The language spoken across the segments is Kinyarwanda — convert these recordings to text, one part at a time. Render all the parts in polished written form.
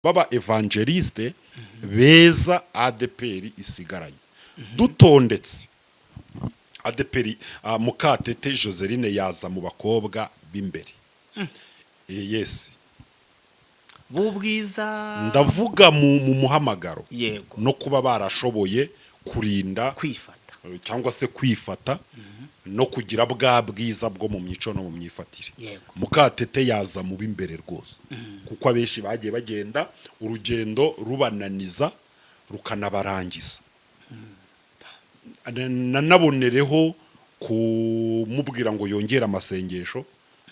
baba evangeliste beza ADPR isigaranye dutondetse. ADPR Mukatete Joseline yaza mu bakobwa b'imbere. Yes, bubwiza ndavuga mu muhamagaro yego no kuba barashoboye kurinda kwifata cyangwa se kwifata no kugira bwa bwiza bwo mu mico no mu myifatire. Mukatete yaza mu b'imbere rwose kuko abeshi bagiye bagenda urugendo rubananiza rukanabarangiza. Nanabonereho kumubwira ngo yongera amasengesho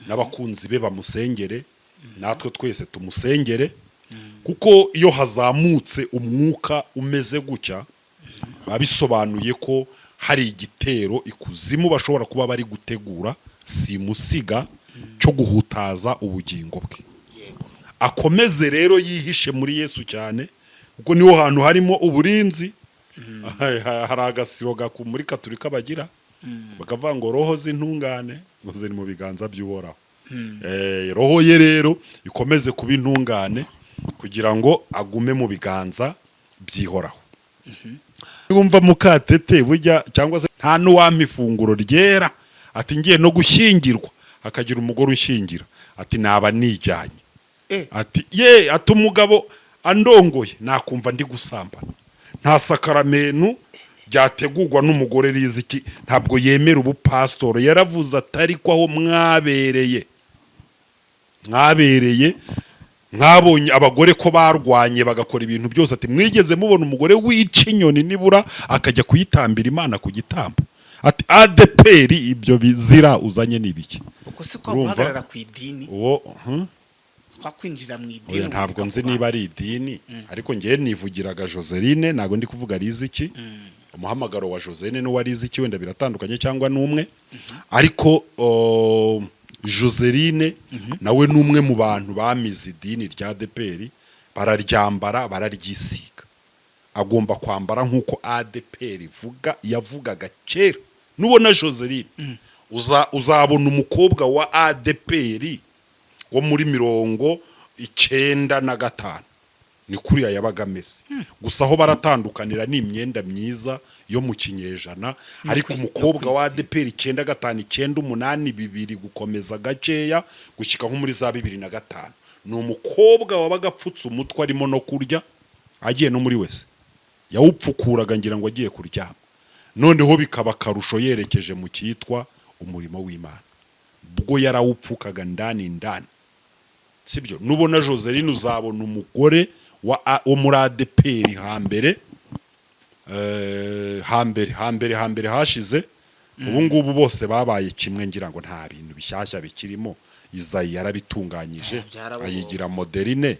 n'abakunzi be bamusengere, natwe twese tumusengere, kuko iyo hazamutse umwuka umeze gutya babisobanuye ko hari igitero ikuzimu bashobora kuba bari gutegura simusiga cyo guhutaza ubugingo bwe. Akomeze rero yihishe muri Yesu cyane kuko niho hantu harimo uburinzi. Hari agasiro muri Katolika bagira bakavuga ngo roho z'intungane ngo ziri mu biganza by'Uhoraho. Roho ye rero ikomeze kuba intungane kugira ngo agume mu biganza by'Ihoraho. Wumva Mukatete burya cyangwa se nta n'uwampa ifunguro ryera ati ngiye no gushyingirwa akagira umugore ushyingira ati naba nijyanye ati ati umugabo andongoye nakumva ndi gusambana. Nta sakaramenu ryategurwa n'umugore riziki ntabwo yemera ubupasitoro. Yaravuze atari ko aho mwabereye mwabonye abagore ko barwanye bagakora ibintu byose ati mwigeze mubona umugore wica inyoni nibura akajya kuyitambira Imana ku gitambo. Ati ADPR ibyo bizira uzanye nibiki uko siko guhagarara ku idini kwinjira mu idini. Ntabwo nzi niba ari idini ariko ngiye nivugiraga Joseline ntago ndi kuvuga riziki. Umuhamagaro wa Joseline no wari riziki wenda biratandukanye cyangwa numwe ariko Joseline nawe numwe mu bantu bamize idini rya ADPR bararyambara bararyisiga. Agomba kwambara nkuko ADPR yavugaga kera. Nubona Joseline uzabona umukobwa wa ADPR wo muri 95 ni kuriya yabaga ameze. Gusa aho baratandukanira ni imyenda myiza yo mu kinyejana ariko umukobwa wa ADPR 95 gukomeza gakeya gushyika nko muri za 2005 ni umukobwa wabaga apfutse umutwe arimo no kurya agiye no muri wese yawupfukuraga ngira ngo agiye kuryama. Noneho bikaba karusho yerekeje mu cyitwa umurimo w'Imana bwo yarawupfukaga ndani. Sibyo nubona Joseline uzabona umugore wo muri ADPR hambere hashize. Ubu ngubu bose babaye kimwe ngira ngo nta bintu bishyashya bikirimo. Izayi yarabitunganyije ayigira moderne.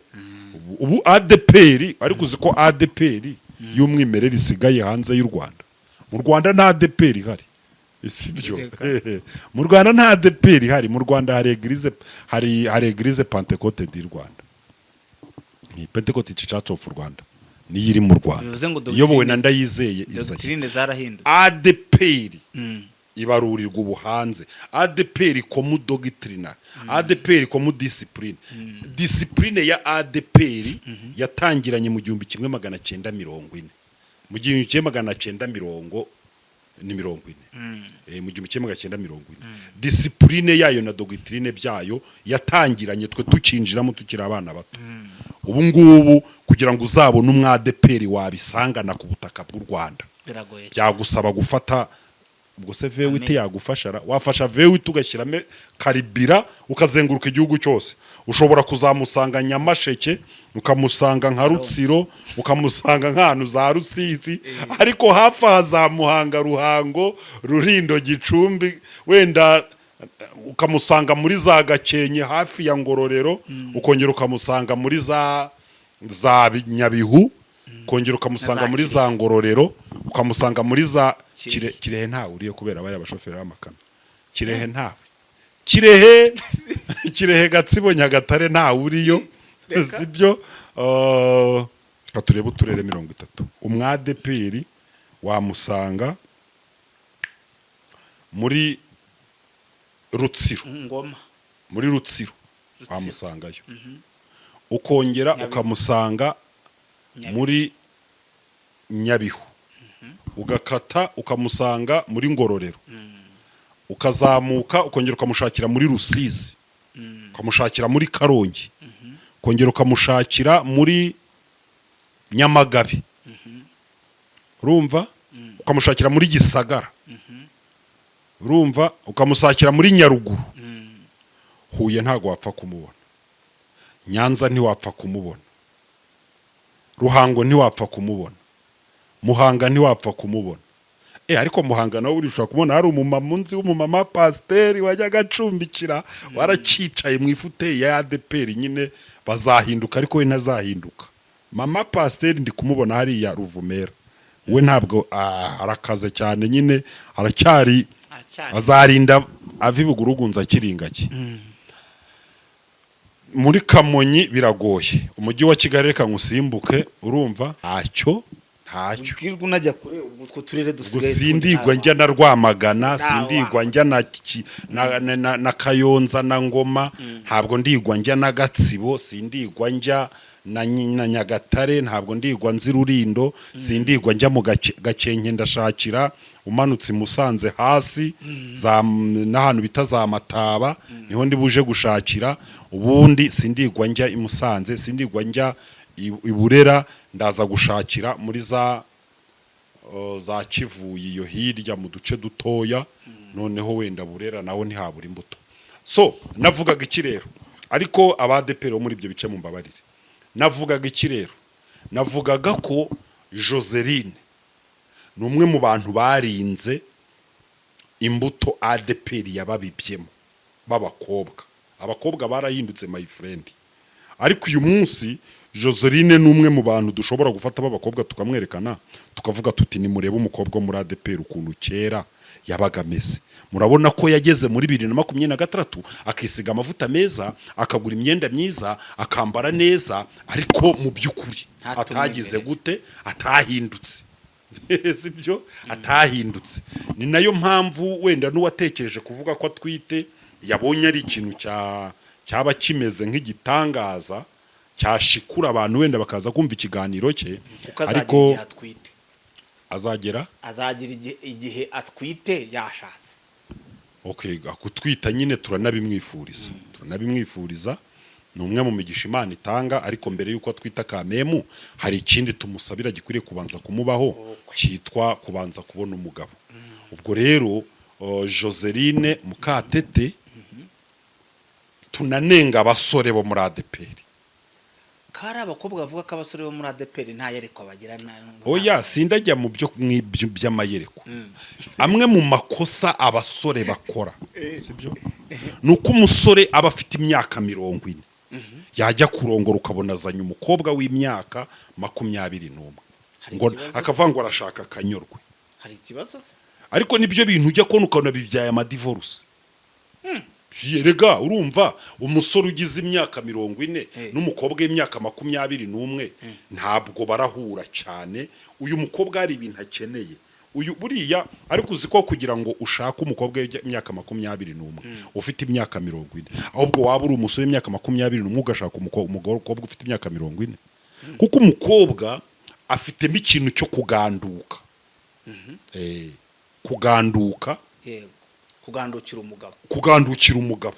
Ubu ADPR ariko uzi ko ADPR y'umwimerere isigaye hanze y'u Rwanda. Mu Rwanda nta ADPR ihari. Sibyo mu Rwanda nta ADPR ihari. Mu Rwanda hari Eglise Pentecote du Rwanda. Ni Pentecote Church of Rwanda niyo iri mu Rwanda iyobowe na Ndayizeye Izayi. ADPR ibarurirwa ubuhanze. ADPR komu doctrine, ADPR komu discipline. Discipline ya ADPR yatangiranye mu 1940 mu 1940 ni 40 mu 1940 discipline yayo na doctrine byayo yatangiranye twe tukinjiramo tukira abana bato. Ubu ngubu kugira ngo uzabone umwadeperi wabisangana ku butaka bw'u Rwanda byagusaba gufata ubwo se vewite yagufashara wafasha vewite ugashyiramo karibira ukazenguruka igihugu cyose. Ushobora kuzamusanga Nyamasheke ukamusanga nka Rutsiro ukamusanga nk'ahantu za Rusizi ariko hafi za Muhanga, Ruhango, Rulindo, Gicumbi wenda ukamusanga muri za Gakenke hafi ya Ngororero ukongera ukamusanga muri za Nyabihu ukongera ukamusanga muri za Ngororero ukamusanga muri za Kirehe. Ntawe uriye kubera bari abashoferi b'amakamyo. Kirehe ntawe. Kirehe Gatsibo Nyagatare ntawe uriyo. Sibyo katureba uturere 30 umwadeperi wamusanga muri Rutsiro. Muri Rutsiro wamusangayo. ukongera ukamusanga muri Nyabihu, ugakata ukamusanga muri Ngororero, ukazamuka ukongera ukamushakira muri Rusizi, ukamushakira muri Karongi, ukongera ukamushakira muri Nyamagabe, urumva, ukamushakira muri Gisagara, urumva, ukamusakira muri Nyaruguru. Huye ntago wapfa kumubona, Nyanza ntiwapfa kumubona, Ruhango ntiwapfa kumubona, Muhanga ntiwapfa kumubona. Ariko Muhanga nawe urishobora kubona hari umumama unzi w'umumama pasiteri wajyaga acumbikira, waracicaye mu ifute ya ADPR nyine bazahinduka, ariko we ntazahinduka. Mama pasiteri ndi kumubona hariya Ruvumera, we ntabwo arakaze cyane nyine, aracyari azarinda ava ibugurugunza akiringaki. Muri Kamonyi biragoye, umujyi wa Kigali reka ngusimbuke, urumva ntacyo ubwirwa unajya kure utwo turere dusigaye. Sindigwa njya na Rwamagana, sindigwa njya na Kayonza na Ngoma, ntabwo ndigwa njya na Gatsibo, sindigwa njya na Nyagatare, ntabwo ndigwa nzi Rurindo, sindigwa njya mu Gakenke ndashakira, umanutse Musanze hasi n'ahantu bita za Mataba niho ndi buje gushakira. Ubundi sindigwa njya i Musanze, sindigwa njya i Burera, ndaza gushakira muri za Kivuye iyo hirya mu duce dutoya. Noneho wenda Burera naho ntihabura imbuto. So navugaga iki rero, ariko abadepero muri ibyo bice mu mbabarire, navugaga iki rero, navugaga ko Joseline ni umwe mu bantu barinze imbuto ADPR yababibyemo b'abakobwa. Abakobwa barahindutse my friend, ariko uyu munsi Joseline ni umwe mu bantu dushobora gufata b'abakobwa tukamwerekana, tukavuga tuti ni murebe umukobwa muri ADPR ukuntu kera yabaga ameze. Murabona ko yageze muri 2023 akisiga amavuta meza, akagura imyenda myiza, akambara neza, ariko mu by'ukuri atagize gute, atahindutse. Sibyo, atahindutse. Ni nayo mpamvu wenda n'uwatekereje kuvuga ko atwite yabonye ari ikintu cyaba kimeze nk'igitangaza cyashikura abantu wenda bakaza kumva ikiganiro cye, ariko azagira igihe atwite yashatse. Okay, akutwita nyine turanabimwifuriza, ni umwe mu migisha Imana itanga, ariko mbere yuko atwita Kamemu hari ikindi tumusabira gikwiriye kubanza kumubaho, cyitwa kubanza kubona umugabo. Ubwo rero Joseline Mukatete tunanenga abasore bo muri ADPR. Kari abakobwa bavuga ko abasore bo muri ADPR nta yereko bagira. Oya, sindajya mu byo by'amayereko. Amwe mu makosa abasore bakora, sibyo, nuko umusore aba afite imyaka 40 yajya kurongora ukabona azanye umukobwa w'imyaka 21 ngo akavanga arashaka kanyorwe. Hari ikibazo se? Ariko nibyo bintu ujya kubona ukabona bibyaye amadivorce. Yerega urumva umusore ugize imyaka 40 n'umukobwa w'imyaka 21 ntabwo barahura cyane. Uyu mukobwa hari ibintu akeneye, uyu buriya, ariko uzi ko kugira ngo ushake umukobwa w'imyaka 21 ufite imyaka 40, ahubwo waba uri umusore w'imyaka 21 ugashaka umukobwa ufite imyaka 40, kuko umukobwa afitemo ikintu cyo kuganduka. Kuganduka, yego, kugandukira umugabo,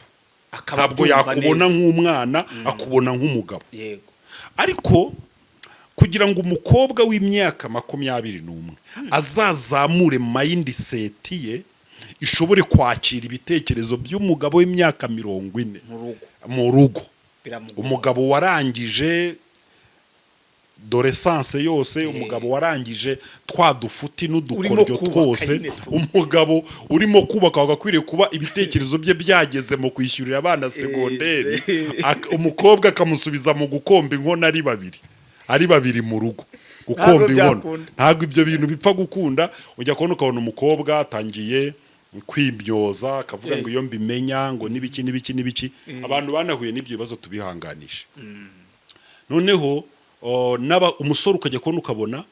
ntabwo yakubona nk'umwana, akubona nk'umugabo. Yego, ariko kugira ngo umukobwa w'imyaka 21 azazamure mindset ye ishobore kwakira ibitekerezo by'umugabo w'imyaka 40 mu rugo, umugabo warangije adolescence yose, umugabo warangije twadufuti n'udukoryo twose, umugabo urimo kubaka agakwiriye kuba ibitekerezo bye byageze mu kwishyurira abana segonderi, umukobwa akamusubiza mu gukomba inkono ari babiri mu rugo, gukomba inkono. Ntabwo ibyo bintu bipfa gukunda. Ujya kubona ukabona umukobwa atangiye kwibyoza, akavuga ngo iyo mbimenya ngo nibiki. Abantu banahuye n'ibyo bibazo tubihanganisha. Noneho umusore ukajya kubona ukabona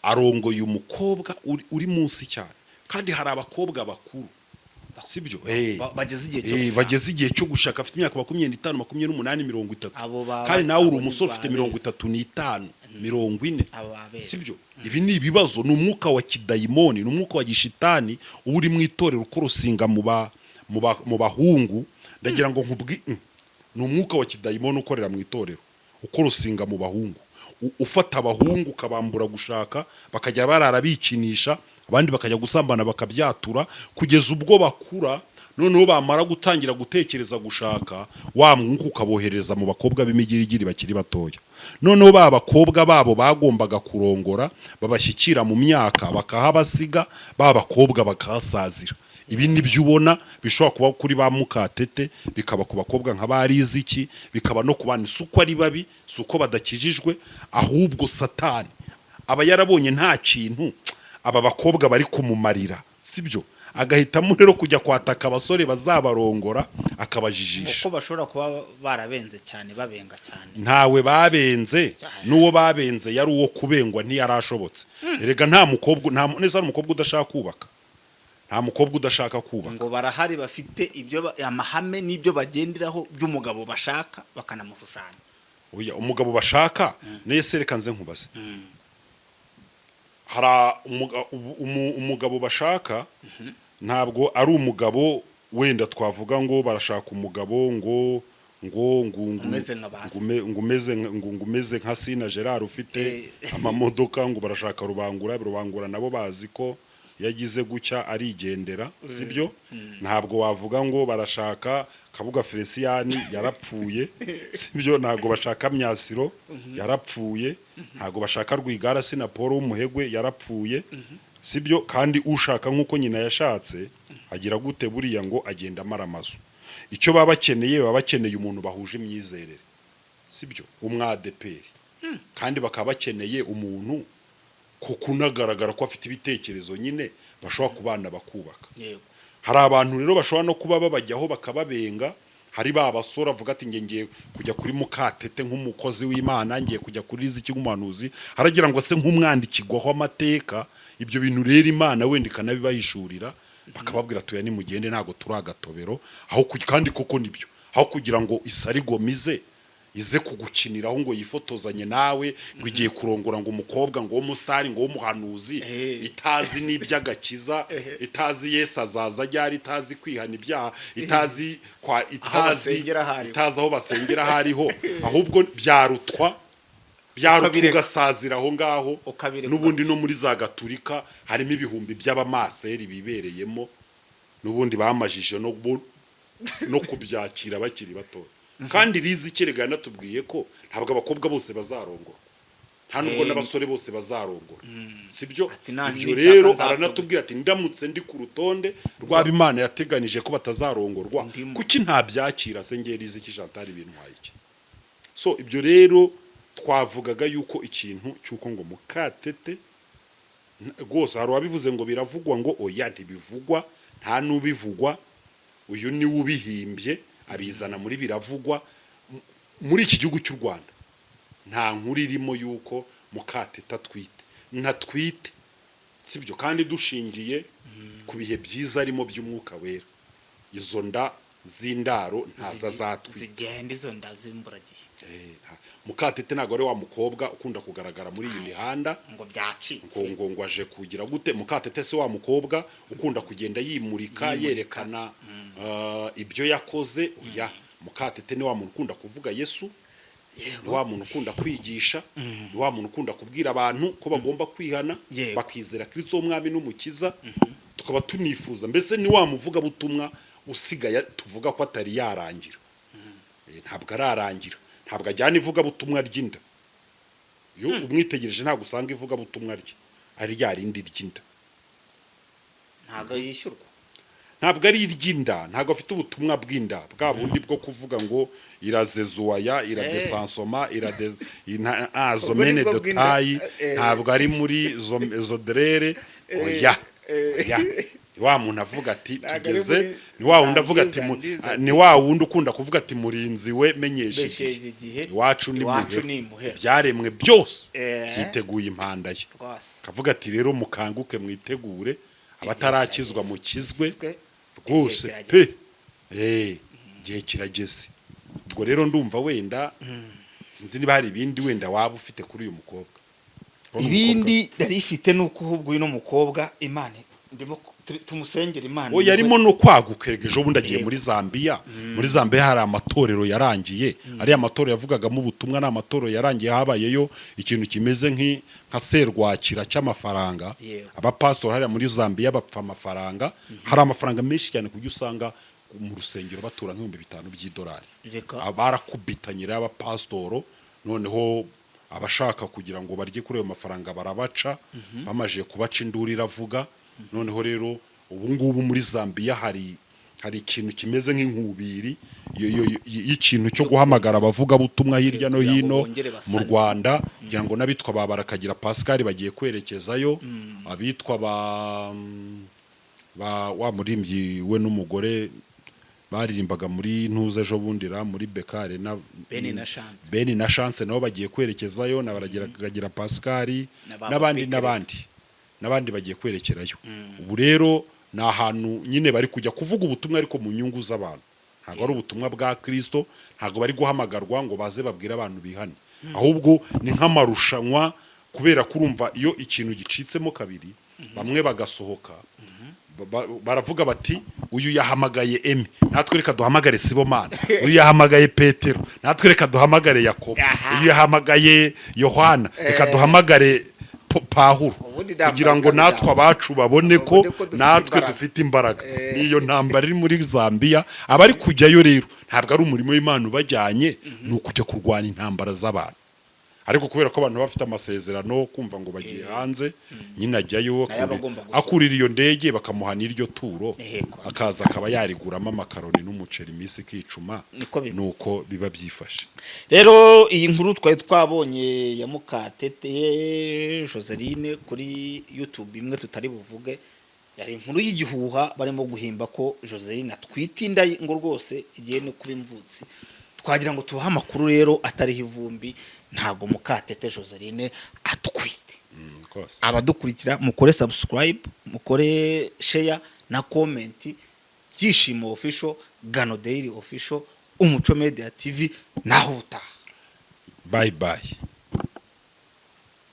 arongoye umukobwa uri munsi cyane, kandi hari abakobwa bakuru sibyo bageze igihe cyo gushaka afite imyaka 25 28 30 kandi nawe uri umusore ufite 35 40 sibyo ibi ni ibibazo ni umwuka wa kidayimoni ni umwuka wa gishitani uri mu itorero ukorosinga mu bahungu ndagira ngo ni umwuka wa kidayimoni ukorera mu itorero ukorosinga mu bahungu ufata abahungu ukabambura gushaka bakajya barara bikinisha abandi bakajya gusambana bakabyatura kugeza ubwo bakura noneho bamara gutangira gutekereza gushaka wa mwuka ukabohereza mu bakobwa b'imigirigiri bakiri batoya noneho ba bakobwa babo bagombaga kurongora babashyikira mu myaka bakahabasiga ba bakobwa bakahasazira ibi nibyo ubona bishobora kuba kuri ba Mukatete bikaba ku bakobwa nka Bariziki bikaba no kubana suko ari babi suko badakijijwe ahubwo satani aba yarabonye nta kintu aba bakobwa bari kumumarira sibyo agahitamo rero kujya kwataka abasore bazabarongora akabajijisha uko bashobora kuba barabenze cyane babenga cyane ntawe babenze nuwo babenze yari uwo kubengwa ntiyarashobotse erega nta neza umukobwa udashaka kubaka nta mukobwa udashaka kubaka ngo barahari bafite ibyo amahame n'ibyo bagenderaho by'umugabo bashaka bakanamushushanya oya umugabo bashaka nese reka nze nkubaze hari umugabo bashaka ntabwo ari umugabo wenda twavuga ngo barashaka umugabo ngo umeze nka Sina Gerard ufite amamodoka ngo barashaka rubangura nabo bazi ko yagize gucya arigendera sibyo ntabwo wavuga ngo barashaka Kabuga Feliciani yarapfuye sibyo ntabwo bashaka Myasiro yarapfuye ntabwo bashaka Rwigara Sina Paul w'umuhegwe yarapfuye sibyo kandi ushaka nkuko nyina yashatse agira gute buriya ngo agenda amaramazu icyo baba bakeneye umuntu bahuje imyizerere sibyo umwadeperi kandi bakaba bakeneye umuntu kunagaragara ko afite ibitekerezo nyine bashobora kubana bakubaka hari abantu rero bashobora no kuba babajyaho bakababenga hari ba basora avuga ati ngiye kujya kuri Mukatete nk'umukozi w'Imana ngiye kujya kuri Riziki nk'umuhanuzi haragira ngo se nk'umwandikirwaho amateka ibyo bintu rero Imana wenda ikanabibahishurira bakababwira tuya ni mugende ntago turagatobero aho kandi koko nibyo aho kugira ngo isarigomize ize kugukiniraho ngo yifotozanye nawe ngo igiye kurongora ngo umukobwa ngo w'umusitari ngo w'umuhanuzi itazi n'iby'agakiza itazi Yesu azaza ryari itazi kwihana ibyaha itazi aho basengera hariho ahubwo byarutwa ugasazira aho ngaho n'ubundi no muri za Gaturika harimo ibihumbi by'abamaseri bibereyemo n'ubundi bamajije no kubyakira bakiri bato kandi Riziki rega yanatubwiye ko ntabwo abakobwa bose bazarongora nta nubwo n'abasore bose bazarongora sibyo ibyo rero aranatubwira ati ndamutse ndi ku rutonde rw'aba Imana yateganije ko batazarongorwa kuki ntabyakira se ngeri Riziki Chantal ibintu iki so ibyo rero twavugaga yuko ikintu cyuko ngo Mukatete rwose hari wabivuze ngo biravugwa ngo oya ntibivugwa nta n'ubivugwa uyu ni ubihimbye abizana muri biravugwa muri iki gihugu cy'u Rwanda nta nkuru irimo yuko Mukatete ntatwite sibyo kandi dushingiye ku bihe byiza arimo by'umwuka wera izo nda z'indaro ntaza zatwite zigenda izo nda z'imburagihe Mukatete ntabwo ari wa mukobwa ukunda kugaragara muri iyi mihanda ngo byacitse ngo aje kugira gute Mukatete se wa mukobwa ukunda kugenda yimurika yerekana ibyo yakoze oya Mukatete ni wa muntu ukunda kuvuga Yesu ni wa muntu ukunda kwigisha ni wa muntu ukunda kubwira abantu ko bagomba kwihana bakizera Kristo umwami n'umukiza tukaba tunifuza mbese ni wa muvuga butumwa usigaye tuvuga ko atari yarangira ntabwo ararangira ntabwo ajyana ivuga butumwa ry'inda yo umwitegereje ntabwo usanga ivuga butumwa rye ari ryarindi ry'inda ntabwo yishyurwa ntabwo ari iry'inda ntabwo afite ubutumwa bw'inda bwa bundi bwo kuvuga ngo irazezuwaya iradesansoma zomene de tayi ntabwo ari muri zoderere oya wa muntu avuga ati tugeze ni wa wundi avuga ati ni wa wundi ukunda kuvuga ati murinzi we menyeshe igihe iwacu ni muhera byaremwe byose byiteguye impanda ye kavuga ati rero mukanguke mwitegure abatarakizwa mukizwe rwose pe igihe kirageze. Ubwo rero ndumva wenda sinzi niba hari ibindi wenda waba ufite kuri uyu mukobwa. Ibindi yari ifite nuko ahubwo uyu mukobwa Imana ndimo tumusengera Imana. O yarimo no kwaguka ejo bundi agiye muri Zambia. Muri Zambia hari amatorero yarangiye. Ari amatorero yavugagamo ubutumwa n'amatorero yarangiye habayeyo ikintu kimeze nka serwakira cy'amafaranga. Abapastor hari muri Zambia bapfa amafaranga. Hari amafaranga menshi cyane kubyo usanga mu rusengero batura $5,000 by'idolari. Barakubitanyira abapastor noneho abashaka kugira ngo barye kuri ayo mafaranga barabaca bamaje kubaca induri iravuga. Noneho rero ubu ngubu muri Zambia hari ikintu kimeze nk'inkubiri y'ikintu cyo guhamagara abavuga butumwa hirya no hino mu Rwanda kugira ngo nabitwa Babarakagira Pascal bagiye kwerekezayo, abitwa wa murimbyi we n'umugore baririmbaga muri ntuze ejo bundira muri Bekare na Beni na Chance nabo bagiye kwerekezayo na Barakagira Pascal n'abandi bagiye kwerekerayo. Ubu rero ni ahantu nyine bari kujya kuvuga ubutumwa ariko mu nyungu z'abantu. Ntabwo ari ubutumwa bwa Kristo, ntabwo bari guhamagarwa ngo baze babwire abantu bihane. Ahubwo ni nk'amarushanwa kubera kurumva iyo ikintu gicitsemo kabiri bamwe bagasohoka baravuga bati uyu yahamagaye Emi natwe reka duhamagare Sibomana, uyu yahamagaye Petero natwe reka duhamagare Yakobo, uyu yahamagaye Yohana reka duhamagare Pahuro, kugira ngo natwe abacu babone ko natwe dufite imbaraga. Niyo ntambara iri muri Zambia. Abari kujyayo rero ntabwo ari umurimo w'Imana ubajyanye, ni ukujya kurwana intambara z'abantu. Ariko kubera ko abantu bafite amasezerano kumva ngo bagiye hanze nyine ajyayo akurira iyo ndege bakamuha n'iryo turo akaza akaba yariguramo amakaroni n'umuceri iminsi ikicuma. Nuko biba byifashe. Rero iyi nkuru twari twabonye ya Mukatete Joseline kuri YouTube imwe tutari buvuge, yari inkuru y'igihuha barimo guhimba ko Joseline atwitinda ngo rwose igiye no kuba imvutsi. Twagira ngo tubahe amakuru rero atariho ivumbi, ntago Mukatete Joseline atwite. Abadukurikira mukore subscribe, mukore share na comment. Byishimo official, Gano Daily official, Umuco Media TV naho utaha. Bye bye.